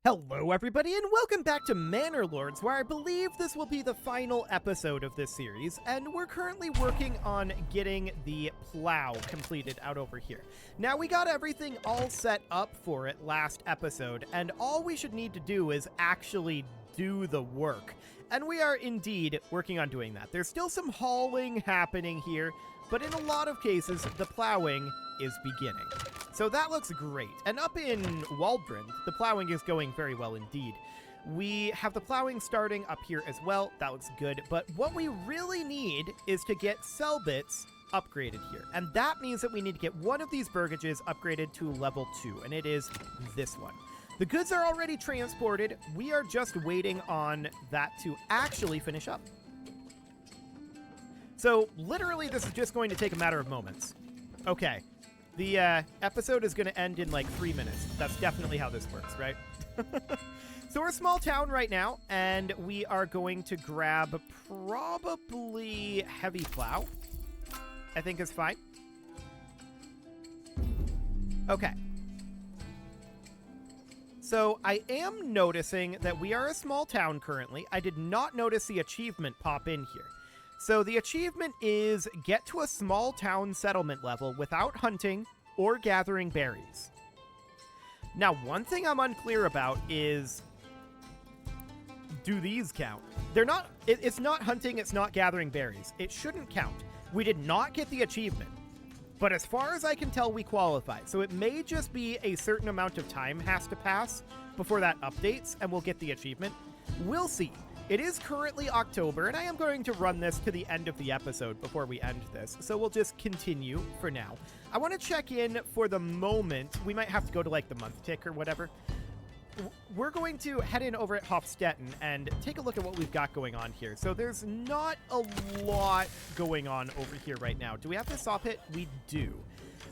Hello everybody and welcome back to Manor Lords, where I believe this will be the final episode of this series, and we're currently working on getting the plow completed out over here. Now we got everything all set up for it last episode, and all we should need to do is actually do the work. And we are indeed working on doing that. There's still some hauling happening here, but in a lot of cases, the plowing is beginning. So that looks great. And up in Waldbrand, the plowing is going very well indeed. We have the plowing starting up here as well. That looks good. But what we really need is to get Selbits upgraded here. And that means that we need to get one of these burgages upgraded to level 2, and it is this one. The goods are already transported. We are just waiting on that to actually finish up. So literally this is just going to take a matter of moments. Okay. The episode is going to end in like 3 minutes. That's definitely how this works, right? So we're a small town right now, and we are going to grab probably heavy plow. I think is fine. Okay. So I am noticing that we are a small town currently. I did not notice the achievement pop in here. So the achievement is get to a small town settlement level without hunting or gathering berries. Now, one thing I'm unclear about is, do these count? They're not, it's not hunting, it's not gathering berries. It shouldn't count. We did not get the achievement, but as far as I can tell, we qualify. So it may just be a certain amount of time has to pass before that updates and we'll get the achievement. We'll see. It is currently October, and I am going to run this to the end of the episode before we end this, so we'll just continue for now. I want to check in for the moment. We might have to go to, like, the month tick or whatever. We're going to head in over at Hofstetten and take a look at what we've got going on here. So there's not a lot going on over here right now. Do we have the saw pit? We do.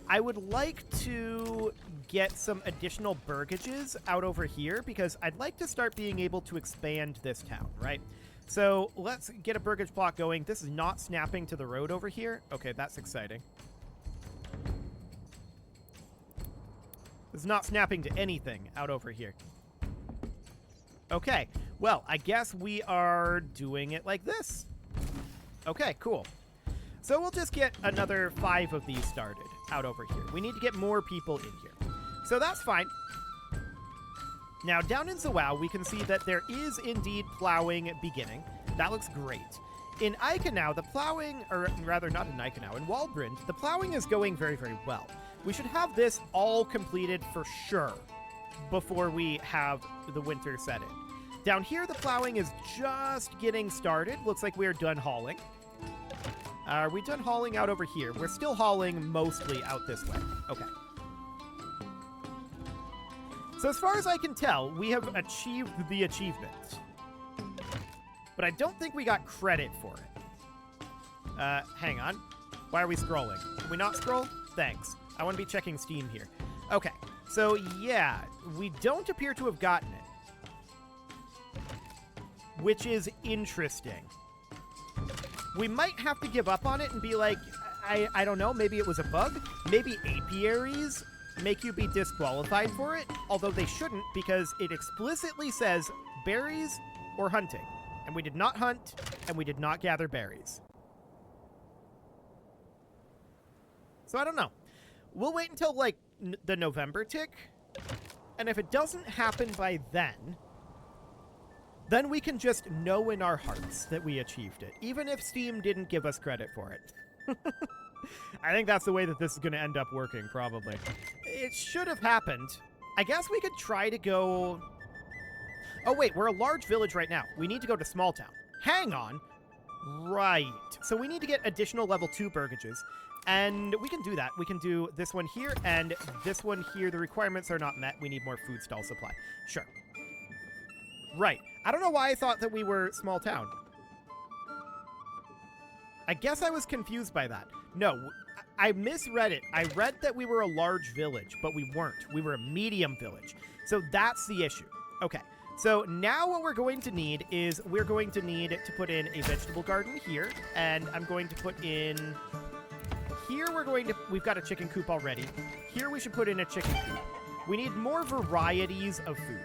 I would like to get some additional burgages out over here because I'd like to start being able to expand this town, right? So let's get a burgage block going. This is not snapping to the road over here. Okay, that's exciting. This is not snapping to anything out over here. Okay, well, I guess we are doing it like this. Okay, cool. So we'll just get another 5 of these started out over here. We need to get more people in here. So that's fine. Now, down in Zawau, we can see that there is indeed plowing beginning. That looks great. In Eichenau, the plowing, or rather not in Eichenau, in Waldbrand, the plowing is going very, very well. We should have this all completed for sure before we have the winter set in. Down here, the plowing is just getting started. Looks like we are done hauling. Are we done hauling out over here? We're still hauling mostly out this way. Okay. So as far as I can tell, we have achieved the achievement. But I don't think we got credit for it. Hang on. Why are we scrolling? Can we not scroll? Thanks. I want to be checking Steam here. Okay. So yeah, we don't appear to have gotten it. Which is interesting. We might have to give up on it and be like, I don't know, maybe it was a bug? Maybe apiaries make you be disqualified for it? Although they shouldn't, because it explicitly says berries or hunting. And we did not hunt, and we did not gather berries. So I don't know. We'll wait until, like, the November tick. And if it doesn't happen by then we can just know in our hearts that we achieved it, even if Steam didn't give us credit for it. I think that's the way that this is going to end up working, probably. It should have happened. I guess we could try to go... Oh, wait, we're a large village right now. We need to go to small town. Hang on. Right. So we need to get additional level 2 burgages, and we can do that. We can do this one here and this one here. The requirements are not met. We need more food stall supply. Sure. Right. I don't know why I thought that we were small town. I guess I was confused by that. No, I misread it. I read that we were a large village, but we weren't. We were a medium village. So that's the issue. Okay. So now what we're going to need is we're going to need to put in a vegetable garden here, and I'm going to put in here. We've got a chicken coop already. Here we should put in a chicken coop. We need more varieties of food.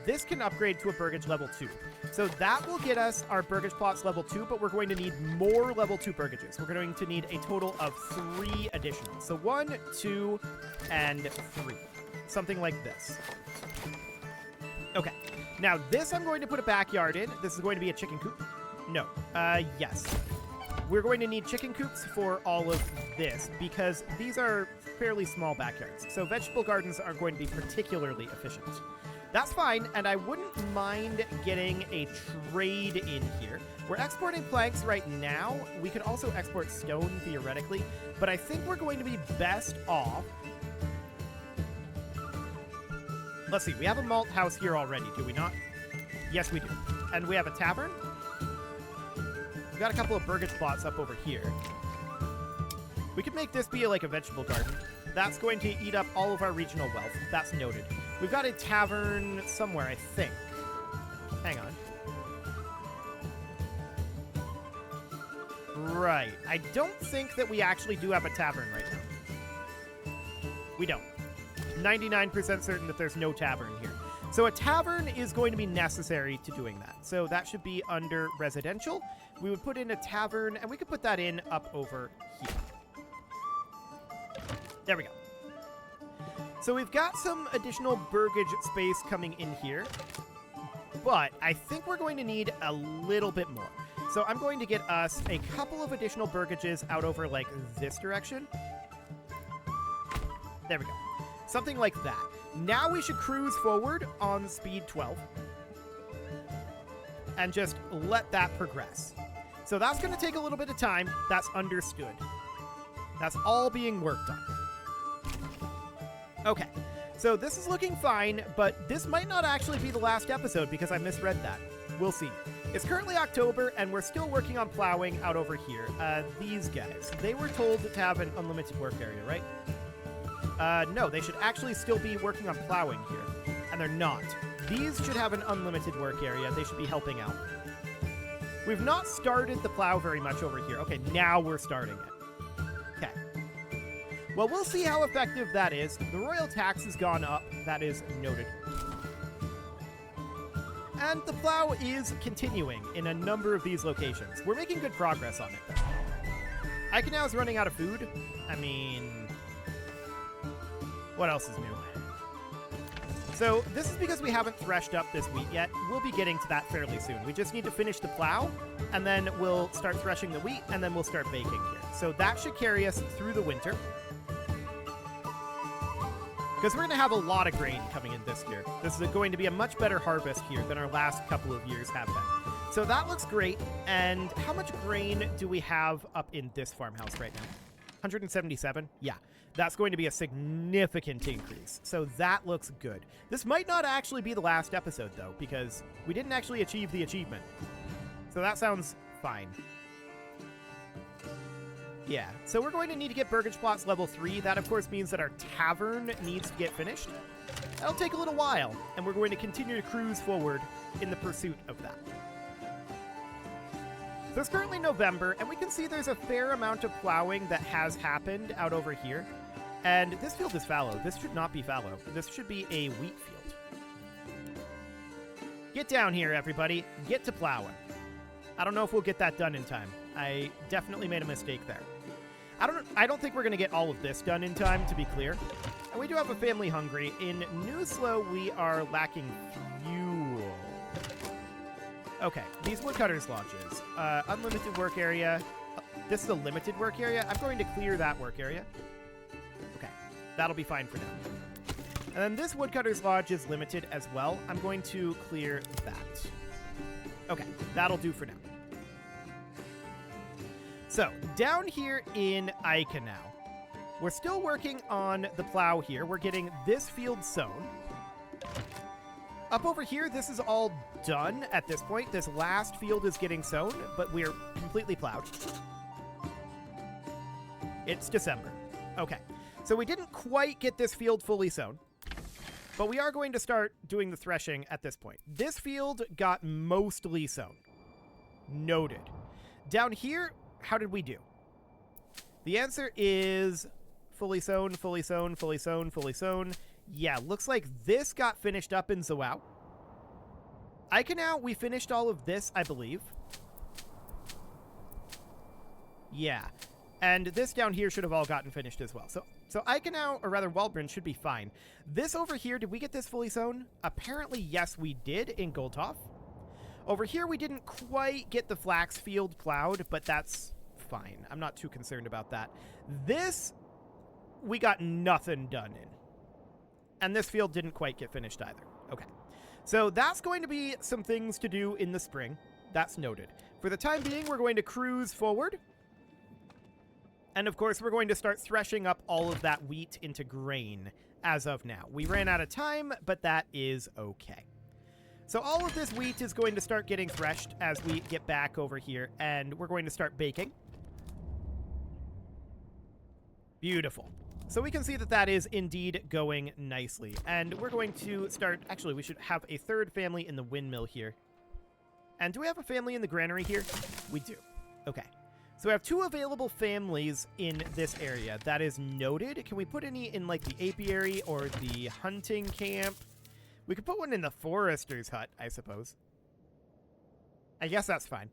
This can upgrade to a burgage level 2. So that will get us our burgage plots level 2, but we're going to need more level 2 burgages. We're going to need a total of 3 additional. So 1, 2, and 3. Something like this. Okay. Now, this I'm going to put a backyard in. This is going to be a chicken coop. No. Yes. We're going to need chicken coops for all of this because these are fairly small backyards. So vegetable gardens are going to be particularly efficient. That's fine, and I wouldn't mind getting a trade in here. We're exporting planks right now. We could also export stone, theoretically, but I think we're going to be best off. Let's see, we have a malt house here already, do we not? Yes, we do. And we have a tavern. We've got a couple of burgage plots up over here. We could make this be like a vegetable garden. That's going to eat up all of our regional wealth. That's noted. We've got a tavern somewhere, I think. Hang on. Right. I don't think that we actually do have a tavern right now. We don't. 99% certain that there's no tavern here. So a tavern is going to be necessary to doing that. So that should be under residential. We would put in a tavern, and we could put that in up over here. There we go. So we've got some additional burgage space coming in here, but I think we're going to need a little bit more. So I'm going to get us a couple of additional burgages out over, like, this direction. There we go. Something like that. Now we should cruise forward on speed 12 and just let that progress. So that's going to take a little bit of time. That's understood. That's all being worked on. Okay, so this is looking fine, but this might not actually be the last episode because I misread that. We'll see. It's currently October, and we're still working on plowing out over here. These guys, they were told to have an unlimited work area, right? No, they should actually still be working on plowing here, and they're not. These should have an unlimited work area. They should be helping out. We've not started the plow very much over here. Okay, now we're starting it. Okay. Well, we'll see how effective that is. The royal tax has gone up. That is noted. And the plow is continuing in a number of these locations. We're making good progress on it, though. Iconau is running out of food. I mean, what else is new? So this is because we haven't threshed up this wheat yet. We'll be getting to that fairly soon. We just need to finish the plow, and then we'll start threshing the wheat, and then we'll start baking here. So that should carry us through the winter. Because we're going to have a lot of grain coming in this year. This is going to be a much better harvest here than our last couple of years have been. So that looks great. And how much grain do we have up in this farmhouse right now? 177? Yeah, that's going to be a significant increase. So that looks good. This might not actually be the last episode, though, because we didn't actually achieve the achievement. So that sounds fine. Yeah, so we're going to need to get burgage plots level 3. That, of course, means that our tavern needs to get finished. That'll take a little while, and we're going to continue to cruise forward in the pursuit of that. So it's currently November, and we can see there's a fair amount of plowing that has happened out over here. And this field is fallow. This should not be fallow. This should be a wheat field. Get down here, everybody. Get to plowing. I don't know if we'll get that done in time. I definitely made a mistake there. I don't think we're going to get all of this done in time, to be clear. And we do have a family hungry. In Newslow, we are lacking fuel. Okay, these woodcutters lodges. Unlimited work area. This is a limited work area. I'm going to clear that work area. Okay, that'll be fine for now. And then this woodcutters lodge is limited as well. I'm going to clear that. Okay, that'll do for now. So, down here in Iconau, we're still working on the plow here. We're getting this field sown. Up over here, this is all done at this point. This last field is getting sown, but we're completely plowed. It's December. Okay, so we didn't quite get this field fully sown, but we are going to start doing the threshing at this point. This field got mostly sown. Noted. Down here, how did we do? The answer is fully sown, fully sown, fully sown, fully sown. Yeah, looks like this got finished up in Zoao. Iconau, we finished all of this, I believe. Yeah. And this down here should have all gotten finished as well. So Iconau, or rather Waldbrun, should be fine. This over here, did we get this fully sown? Apparently, yes, we did in Goldhoff. Over here, we didn't quite get the flax field plowed, but that's fine. I'm not too concerned about that. This, we got nothing done in. And this field didn't quite get finished either. Okay. So that's going to be some things to do in the spring. That's noted. For the time being, we're going to cruise forward. And of course, we're going to start threshing up all of that wheat into grain as of now. We ran out of time, but that is okay. So all of this wheat is going to start getting threshed as we get back over here, and we're going to start baking. Beautiful. So we can see that that is indeed going nicely. And we're going to start... Actually, we should have a third family in the windmill here. And do we have a family in the granary here? We do. Okay. So we have 2 available families in this area. That is noted. Can we put any in, like, the apiary or the hunting camp? We could put one in the forester's hut, I suppose. I guess that's fine.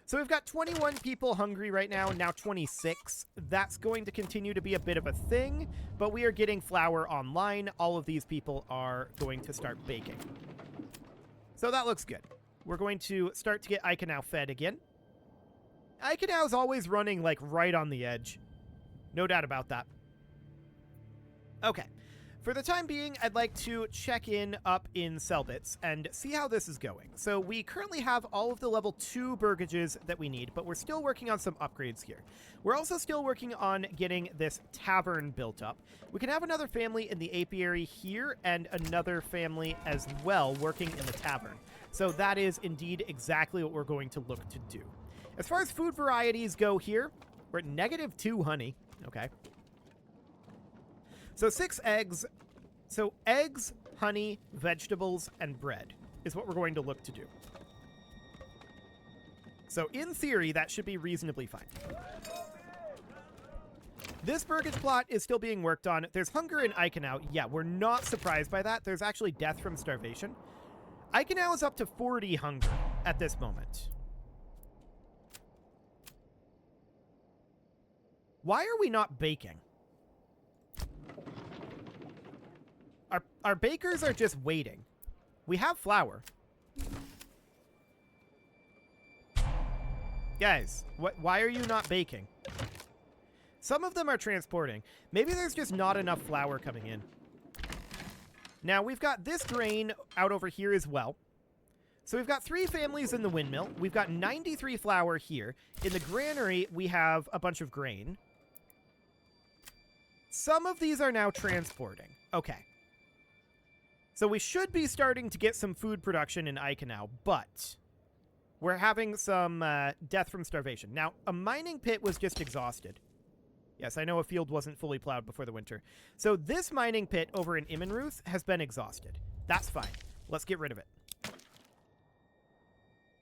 So we've got 21 people hungry right now, now 26. That's going to continue to be a bit of a thing, but we are getting flour online. All of these people are going to start baking. So that looks good. We're going to start to get Iconau fed again. Iconau's always running, like, right on the edge. No doubt about that. Okay. For the time being, I'd like to check in up in Selbitz and see how this is going. So we currently have all of the level 2 burgages that we need, but we're still working on some upgrades here. We're also still working on getting this tavern built up. We can have another family in the apiary here and another family as well working in the tavern. So that is indeed exactly what we're going to look to do. As far as food varieties go here, we're at -2 honey. Okay. So 6 eggs. So eggs, honey, vegetables, and bread is what we're going to look to do. So in theory, that should be reasonably fine. This burgage plot is still being worked on. There's hunger in Iconau. Yeah, we're not surprised by that. There's actually death from starvation. Iconau is up to 40 hunger at this moment. Why are we not baking? Our bakers are just waiting. We have flour. Guys, why are you not baking? Some of them are transporting. Maybe there's just not enough flour coming in. Now, we've got this grain out over here as well. So we've got 3 families in the windmill. We've got 93 flour here. In the granary, we have a bunch of grain. Some of these are now transporting. Okay. So we should be starting to get some food production in Iconau, but we're having some death from starvation. Now, a mining pit was just exhausted. Yes, I know a field wasn't fully plowed before the winter. So this mining pit over in Immenruth has been exhausted. That's fine. Let's get rid of it.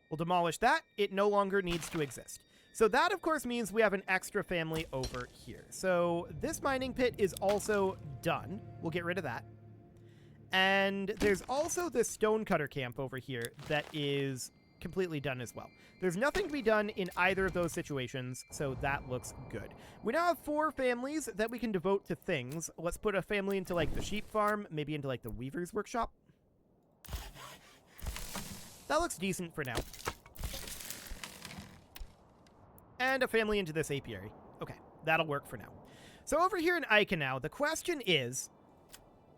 We'll demolish that. It no longer needs to exist. So that, of course, means we have an extra family over here. So this mining pit is also done. We'll get rid of that. And there's also this stonecutter camp over here that is completely done as well. There's nothing to be done in either of those situations, so that looks good. We now have 4 families that we can devote to things. Let's put a family into, like, the sheep farm, maybe into, like, the weaver's workshop. That looks decent for now. And a family into this apiary. Okay, that'll work for now. So over here in Iconau, the question is,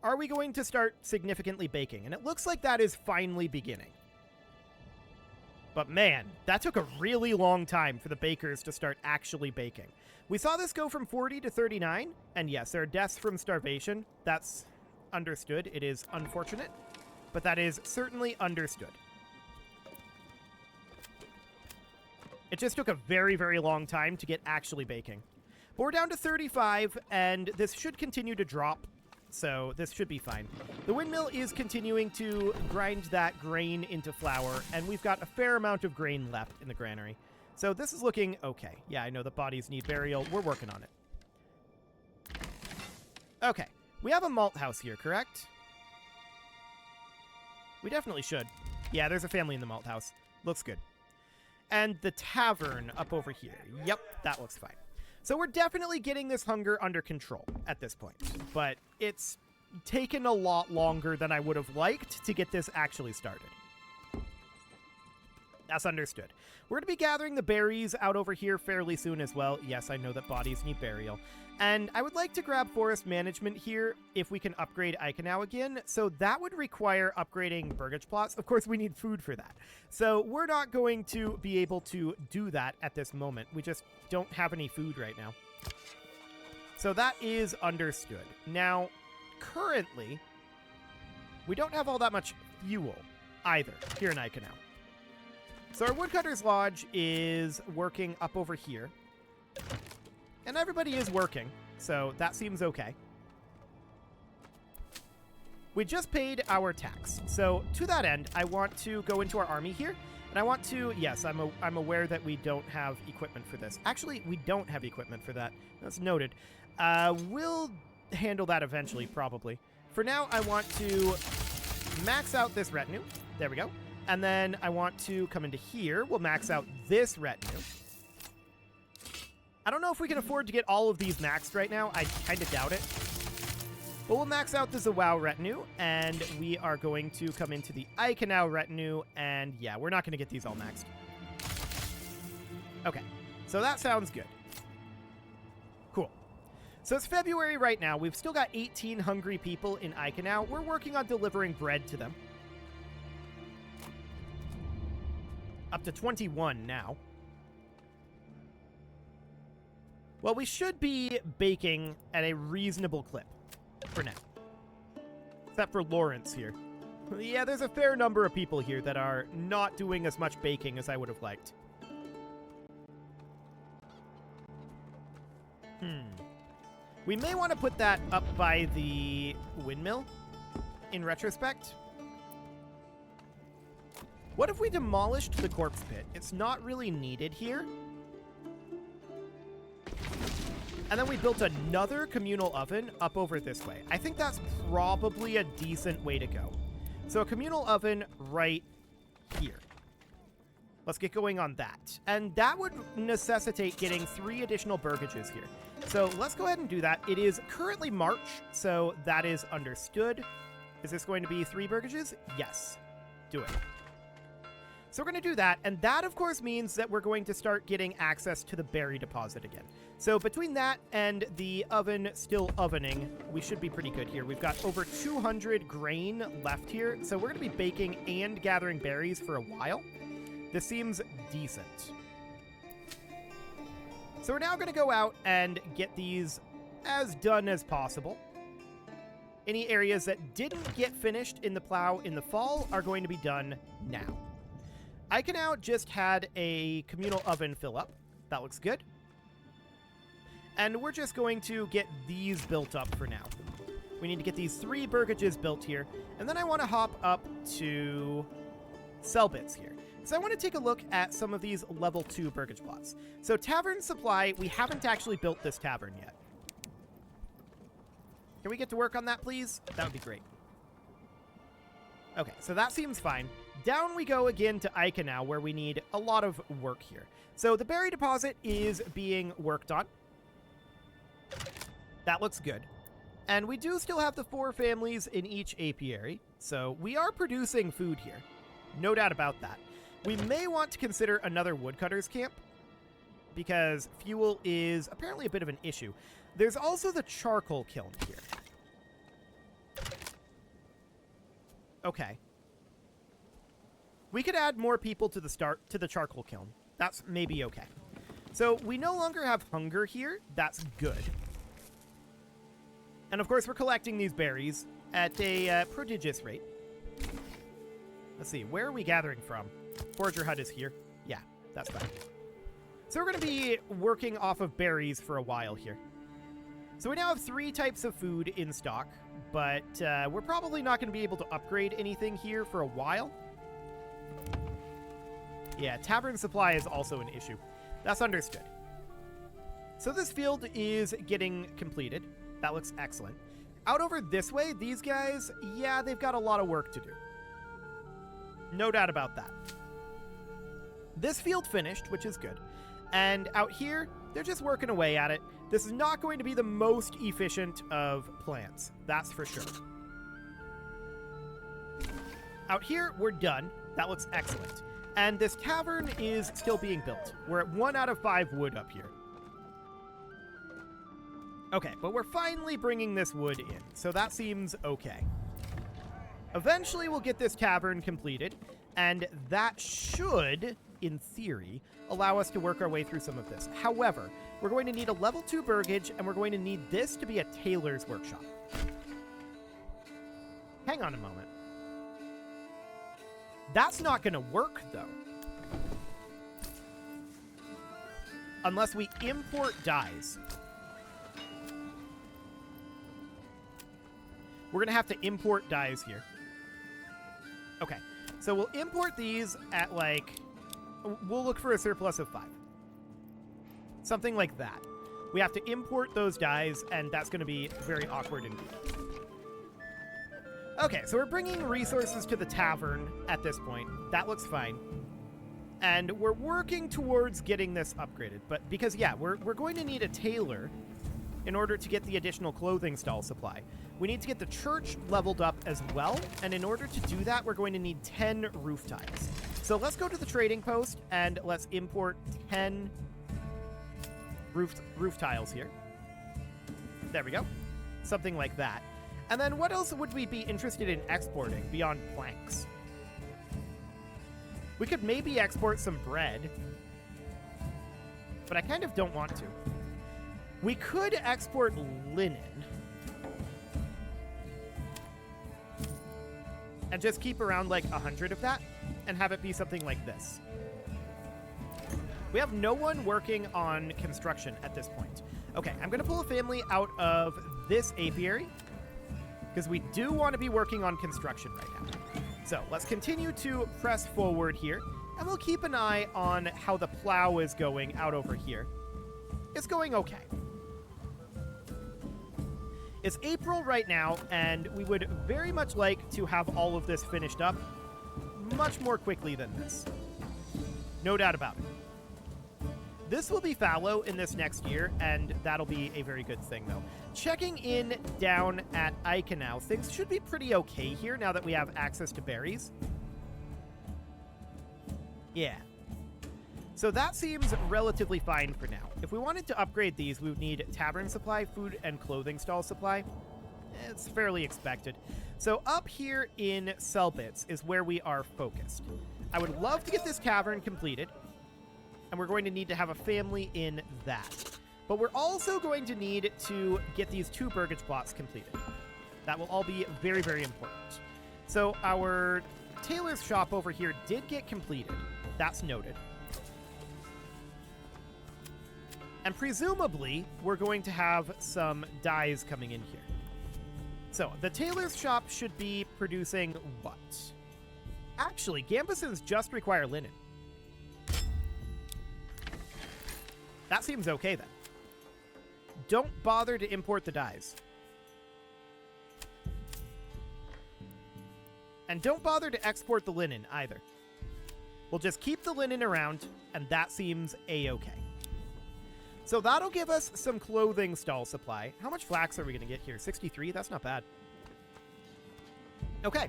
are we going to start significantly baking? And it looks like that is finally beginning. But man, that took a really long time for the bakers to start actually baking. We saw this go from 40 to 39, and yes, there are deaths from starvation. That's understood. It is unfortunate, but that is certainly understood. It just took a very, very long time to get actually baking. But we're down to 35, and this should continue to drop. So this should be fine. The windmill is continuing to grind that grain into flour, and we've got a fair amount of grain left in the granary. So this is looking okay. Yeah, I know the bodies need burial. We're working on it. Okay. We have a malt house here, correct? We definitely should. Yeah, there's a family in the malt house. Looks good. And the tavern up over here. Yep, that looks fine. So we're definitely getting this hunger under control at this point. But it's taken a lot longer than I would have liked to get this actually started. That's understood. We're going to be gathering the berries out over here fairly soon as well. Yes, I know that bodies need burial. And I would like to grab forest management here if we can upgrade Eikenau again. So that would require upgrading burgage plots. Of course, we need food for that. So we're not going to be able to do that at this moment. We just don't have any food right now. So that is understood. Now, currently, we don't have all that much fuel either here in Eikenau. So our Woodcutter's Lodge is working up over here. And everybody is working, so that seems okay. We just paid our tax. So to that end, I want to go into our army here. And I want to, yes, I'm aware that we don't have equipment for this. Actually, we don't have equipment for that. That's noted. We'll handle that eventually, probably. For now, I want to max out this retinue. There we go. And then I want to come into here. We'll max out this retinue. I don't know if we can afford to get all of these maxed right now. I kind of doubt it. But we'll max out the Zawao retinue, and we are going to come into the Eikenau retinue, and yeah, we're not going to get these all maxed. Okay, so that sounds good. Cool. So it's February right now. We've still got 18 hungry people in Eikenau. We're working on delivering bread to them. Up to 21 now. Well, we should be baking at a reasonable clip for now. Except for Lawrence here. Yeah, there's a fair number of people here that are not doing as much baking as I would have liked. We may want to put that up by the windmill, in retrospect. What if we demolished the corpse pit? It's not really needed here. And then we built another communal oven up over this way. I think that's probably a decent way to go. So a communal oven right here. Let's get going on that. And that would necessitate getting 3 additional burgages here. So let's go ahead and do that. It is currently March, so that is understood. Is this going to be 3 burgages? Yes. Do it. So we're going to do that, and that, of course, means that we're going to start getting access to the berry deposit again. So between that and the oven still ovening, we should be pretty good here. We've got over 200 grain left here, so we're going to be baking and gathering berries for a while. This seems decent. So we're now going to go out and get these as done as possible. Any areas that didn't get finished in the plow in the fall are going to be done now. Eikenau just had a communal oven fill up. That looks good. And we're just going to get these built up for now. We need to get these 3 burgages built here. And then I want to hop up to Selbitz here. So I want to take a look at some of these level 2 burgage plots. So Tavern Supply, we haven't actually built this tavern yet. Can we get to work on that, please? That would be great. Okay, so that seems fine. Down we go again to Eikenau, where we need a lot of work here. So the berry deposit is being worked on. That looks good. And we do still have the 4 families in each apiary, so we are producing food here. No doubt about that. We may want to consider another woodcutter's camp, because fuel is apparently a bit of an issue. There's also the charcoal kiln here. Okay. We could add more people to the charcoal kiln. That's maybe okay. So we no longer have hunger here. That's good. And of course, we're collecting these berries at a prodigious rate. Let's see, where are we gathering from? Forager hut is here. Yeah, that's fine. So we're going to be working off of berries for a while here. So we now have 3 types of food in stock, but we're probably not going to be able to upgrade anything here for a while. Yeah, tavern supply is also an issue. That's understood. So this field is getting completed. That looks excellent. Out over this way, these guys, yeah, they've got a lot of work to do. No doubt about that. This field finished, which is good. And out here, they're just working away at it. This is not going to be the most efficient of plants, that's for sure. Out here, we're done. That looks excellent. And this tavern is still being built. We're at 1 out of 5 wood up here. Okay, but we're finally bringing this wood in, so that seems okay. Eventually, we'll get this tavern completed, and that should, in theory, allow us to work our way through some of this. However, we're going to need a level 2 burgage, and we're going to need this to be a tailor's workshop. Hang on a moment. That's not going to work, though. Unless we import dyes. We're going to have to import dyes here. Okay, so we'll import these at, like, we'll look for a surplus of 5. Something like that. We have to import those dyes, and that's going to be very awkward indeed. Okay, so we're bringing resources to the tavern at this point. That looks fine. And we're working towards getting this upgraded. But because, yeah, we're going to need a tailor in order to get the additional clothing stall supply. We need to get the church leveled up as well, and in order to do that, we're going to need 10 roof tiles. So let's go to the trading post, and let's import 10 roof tiles here. There we go. Something like that. And then what else would we be interested in exporting beyond planks? We could maybe export some bread, but I kind of don't want to. We could export linen and just keep around like 100 of that and have it be something like this. We have no one working on construction at this point. Okay, I'm going to pull a family out of this apiary because we do want to be working on construction right now. So let's continue to press forward here, and we'll keep an eye on how the plow is going out over here. It's going okay. It's April right now, and we would very much like to have all of this finished up much more quickly than this. No doubt about it. This will be fallow in this next year, and that'll be a very good thing, though. Checking in down at Eichenau, things should be pretty okay here now that we have access to berries. Yeah. So that seems relatively fine for now. If we wanted to upgrade these, we would need tavern supply, food, and clothing stall supply. It's fairly expected. So up here in Selbitz is where we are focused. I would love to get this tavern completed, and we're going to need to have a family in that. But we're also going to need to get these 2 burgage plots completed. That will all be very, very important. So our tailor's shop over here did get completed. That's noted. And presumably, we're going to have some dyes coming in here. So the tailor's shop should be producing what? Actually, Gambesons just require linen. That seems okay, then. Don't bother to import the dyes. And don't bother to export the linen, either. We'll just keep the linen around, and that seems a-okay. So that'll give us some clothing stall supply. How much flax are we going to get here? 63? That's not bad. Okay,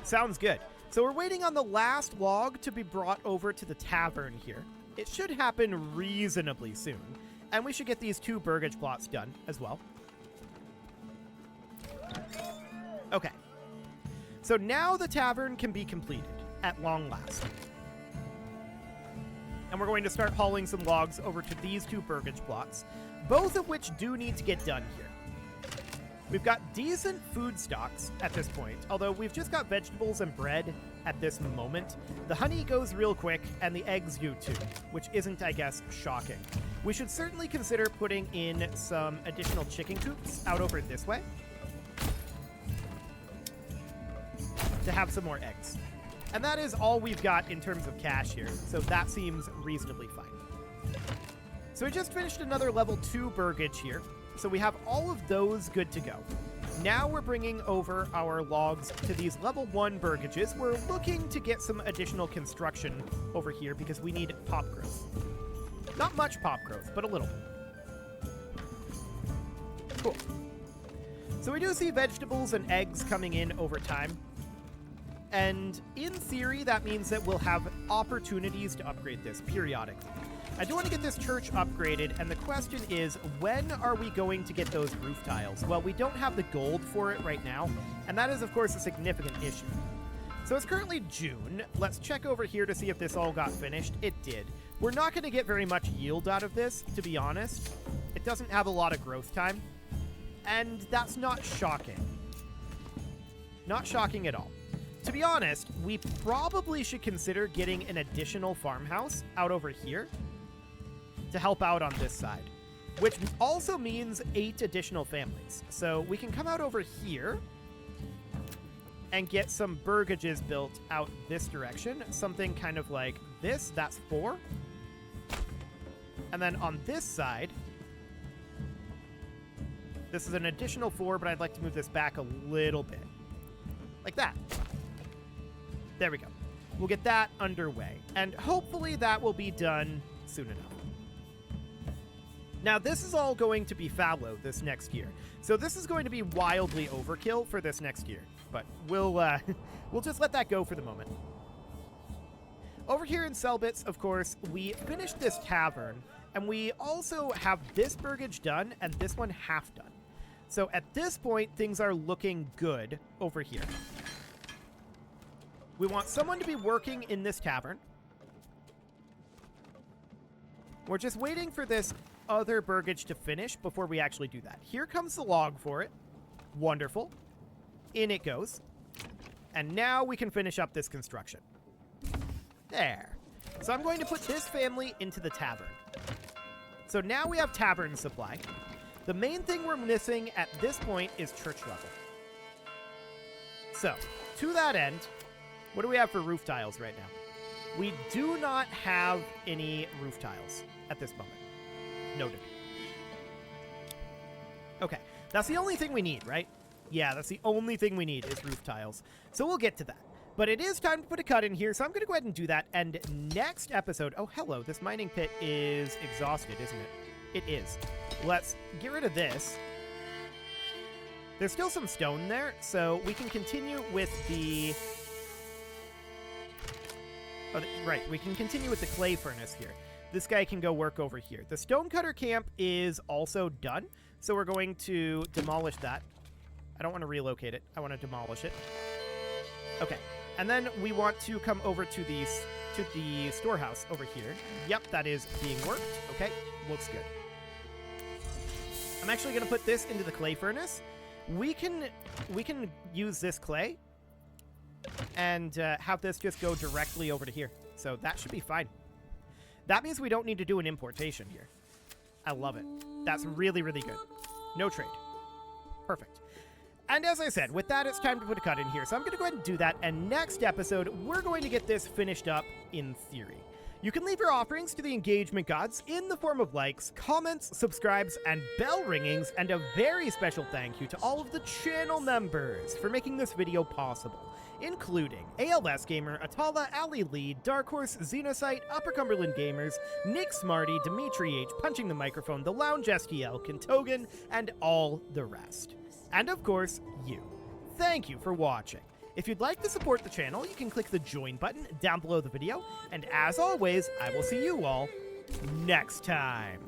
sounds good. So we're waiting on the last log to be brought over to the tavern here. It should happen reasonably soon. And we should get these 2 burgage plots done as well. Okay. So now the tavern can be completed at long last. And we're going to start hauling some logs over to these 2 burgage plots, both of which do need to get done here. We've got decent food stocks at this point, although we've just got vegetables and bread at this moment. The honey goes real quick, and the eggs do too, which isn't, I guess, shocking. We should certainly consider putting in some additional chicken coops out over this way to have some more eggs. And that is all we've got in terms of cash here, so that seems reasonably fine. So we just finished another level 2 burgage here, so we have all of those good to go. now we're bringing over our logs to these level 1 burgages. We're looking to get some additional construction over here because we need pop growth. Not much pop growth, but a little. Cool. So we do see vegetables and eggs coming in over time. And in theory, that means that we'll have opportunities to upgrade this periodically. I do want to get this church upgraded, and the question is, when are we going to get those roof tiles? Well, we don't have the gold for it right now, and that is, of course, a significant issue. So it's currently June. Let's check over here to see if this all got finished. It did. We're not going to get very much yield out of this, to be honest. It doesn't have a lot of growth time, and that's not shocking. Not shocking at all. To be honest, we probably should consider getting an additional farmhouse out over here to help out on this side, which also means 8 additional families. So we can come out over here and get some burgages built out this direction. Something kind of like this. That's 4. And then on this side, this is an additional 4, but I'd like to move this back a little bit. Like that. There we go. We'll get that underway. And hopefully that will be done soon enough. Now, this is all going to be fallow this next year. So this is going to be wildly overkill for this next year. But we'll just let that go for the moment. Over here in Selbitz, of course, we finished this tavern. And we also have this burgage done and this one half done. So at this point, things are looking good over here. We want someone to be working in this tavern. We're just waiting for this other burgage to finish before we actually do that. Here comes the log for it. Wonderful. In it goes. And now we can finish up this construction. There. So I'm going to put this family into the tavern. So now we have tavern supply. The main thing we're missing at this point is church level. So, to that end, what do we have for roof tiles right now? We do not have any roof tiles at this moment. Noted. Okay, that's the only thing we need, right? Yeah, that's the only thing we need is roof tiles. So we'll get to that. But it is time to put a cut in here, so I'm going to go ahead and do that. And next episode... Oh, hello. This mining pit is exhausted, isn't it? It is. Let's get rid of this. There's still some stone there, so we can continue with the... Oh, right. We can continue with the clay furnace here. This guy can go work over here. The stonecutter camp is also done, so we're going to demolish that. I don't want to relocate it. I want to demolish it. Okay. And then we want to come over to the storehouse over here. Yep, that is being worked. Okay, looks good. I'm actually going to put this into the clay furnace. We can use this clay and have this just go directly over to here. So that should be fine. That means we don't need to do an importation here. I love it. That's really, really good. No trade. Perfect. And as I said, with that, it's time to put a cut in here. So I'm going to go ahead and do that. And next episode, we're going to get this finished up in theory. You can leave your offerings to the engagement gods in the form of likes, comments, subscribes, and bell ringings. And a very special thank you to all of the channel members for making this video possible, including ALS Gamer, Atala, Ali Lee, Dark Horse, Xenocyte, Upper Cumberland Gamers, Nick Smarty, Dimitri H, Punching the Microphone, The Lounge STL, Kentogan, and all the rest. And of course, you. Thank you for watching. If you'd like to support the channel, you can click the join button down below the video. And as always, I will see you all next time.